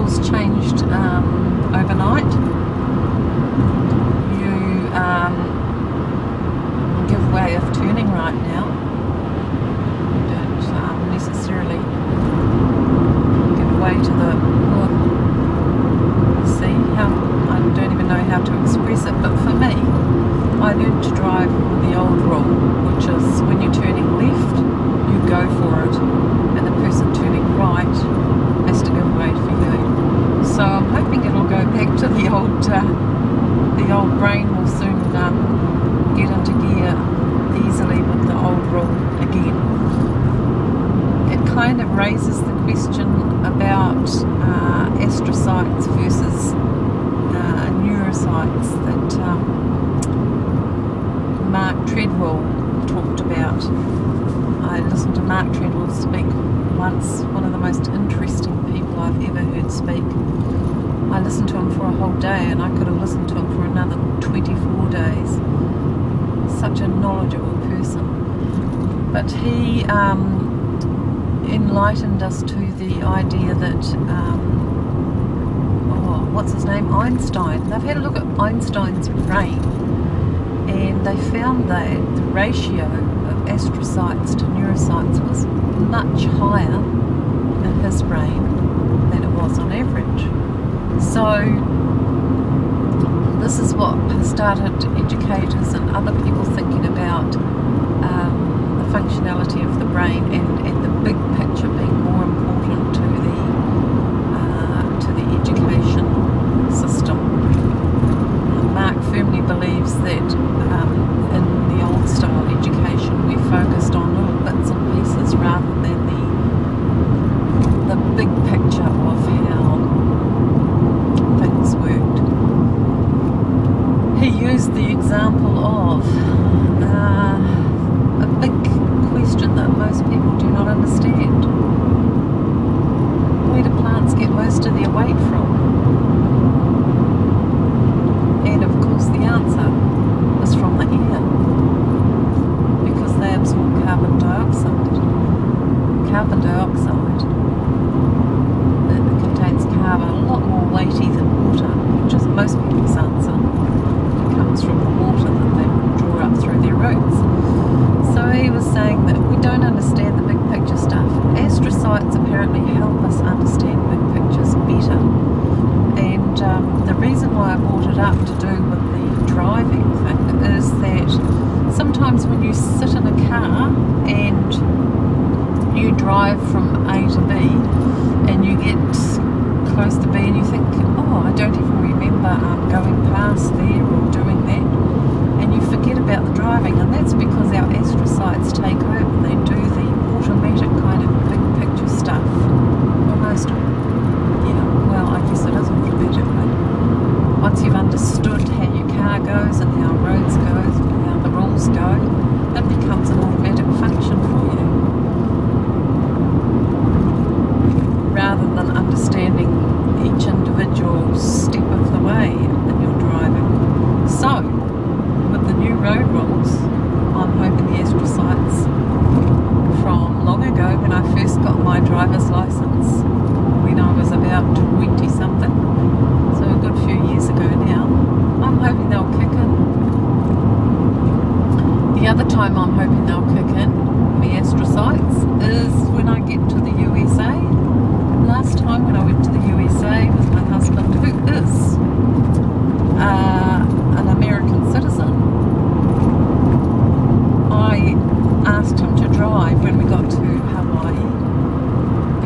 rules changed overnight. You give way of turning right now. You don't necessarily give way to the sea. I don't even know how to express it, but for me, I learned to drive the old rule, which is when you're turning left, you go for it, and the person turning right has to give way for you. So I'm hoping it'll go back to the old brain will soon get into gear easily with the old rule again. It kind of raises the question about astrocytes versus neurocytes that Mark Treadwell talked about. I listened to Mark Treadwell speak once, one of the most interesting people I've ever heard speak. I listened to him for a whole day, and I could have listened to him for another 24 days. Such a knowledgeable person. But he enlightened us to the idea that what's his name? Einstein. They've had a look at Einstein's brain, and they found that the ratio of astrocytes to neurocytes was much higher in his brain than it was on average. So this is what started educators and other people thinking about the functionality of the brain and the big picture being more important to the education system. Mark firmly believes that in the old style education we focused on little bits and pieces rather than the big picture of how things worked. He used the example of a big question that most people do not understand. Where do plants get most of their weight from? And of course the answer is from the air, because they absorb carbon dioxide. Carbon dioxide, it contains carbon, a lot more weighty than water, which is most people's answer. It comes from the water that they draw up through their roots. So he was saying that we don't understand the big picture stuff. Astrocytes apparently help us understand big pictures better. And the reason why I brought it up to do with the driving thing is that sometimes when you sit in a car and you drive from A to B and you get close to B and you think, oh, I don't even remember going past there or doing that, and you forget about the driving, and that's because our astrocytes take over. They do the automatic kind of big picture stuff. Almost, well, I guess it is automatic, but once you've understood how your car goes and how roads go and how the rules go, it becomes an automatic function for you, rather than understanding each individual step of the way that you're driving. So, with the new road rules, I'm hoping the astrocytes from long ago when I first got my driver's license, when I was about 20 something, so a good few years ago now, I'm hoping they'll kick in. The other time I'm hoping they'll kick in, the astrocytes, is when I get to the USA. Last time when I went to the USA with my husband, who is an American citizen, I asked him to drive when we got to Hawaii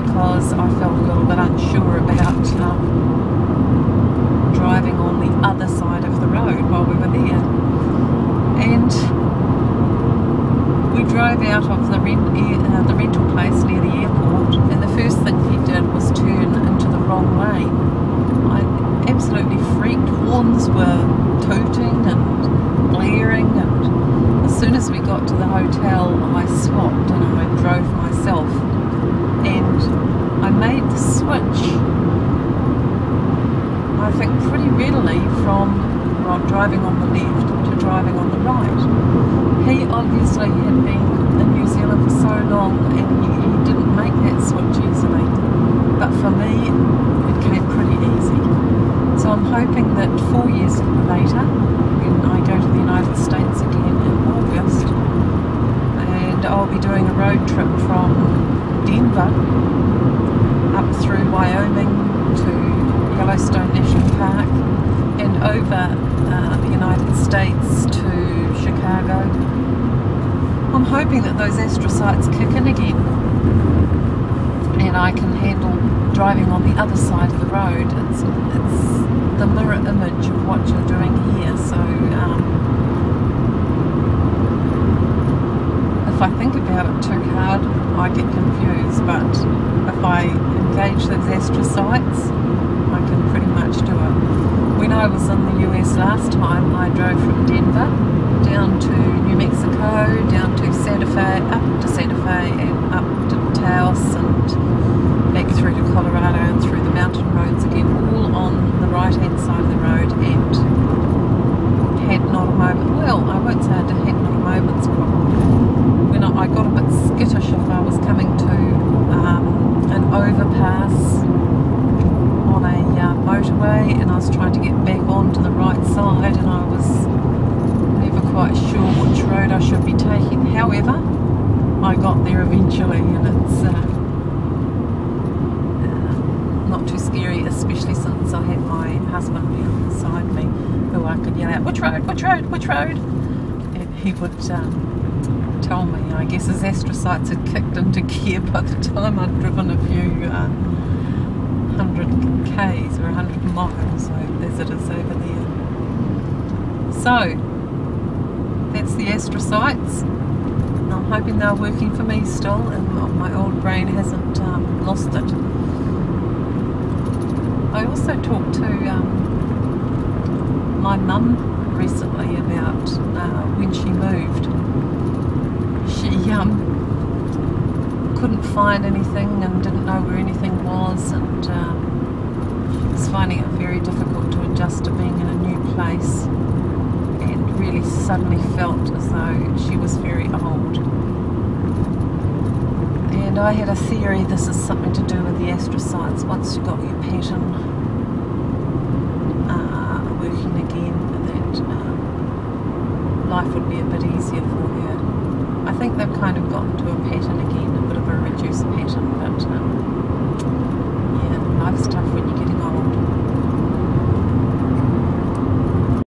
because I felt a little bit unsure about driving on the other side of the road while we were there. And we drove out of the rental place near the airport, and the first thing he did was turn into the wrong lane. I absolutely freaked. Horns were tooting and blaring, and as soon as we got to the hotel I swapped and I drove myself, and I made the switch, I think pretty readily, from driving on the left to driving on the right. He obviously had been in New Zealand for so long and he didn't make that switch easily, but for me it came pretty Denver up through Wyoming to Yellowstone National Park and over the United States to Chicago. I'm hoping that those astrocytes kick in again and I can handle driving on the other side of the road. It's the mirror image of what you're doing here, so if I think about it too hard I get confused, but if I engage those astrocytes I can pretty much do it. When I was in the US last time I drove from Denver down to New Mexico, down to Santa Fe, up to Santa Fe and up to Taos and back through to Colorado and through the mountain roads again, all on the right hand side of the road, and had not a moment, well I won't say I had not a moment's problem. When I got a bit skittish if I was coming to an overpass on a motorway and I was trying to get back onto the right side and I was never quite sure which road I should be taking. However, I got there eventually and it's not too scary, especially since I had my husband beside me who I could yell out, which road, which road, which road? And he would tell me. I guess his astrocytes had kicked into gear by the time I'd driven a few 100 k's or 100 miles, so as it is over there. So, that's the astrocytes. I'm hoping they're working for me still and my old brain hasn't lost it. I also talked to my mum recently about when she moved. She couldn't find anything and didn't know where anything was, and she was finding it very difficult to adjust to being in a new place, and really suddenly felt as though she was very old. And I had a theory this is something to do with the astrocytes. Once you've got your pattern working again, that life would be a bit easier for her. I think they've kind of gotten to a pattern again, a bit of a reduced pattern, but yeah, life's tough when you're getting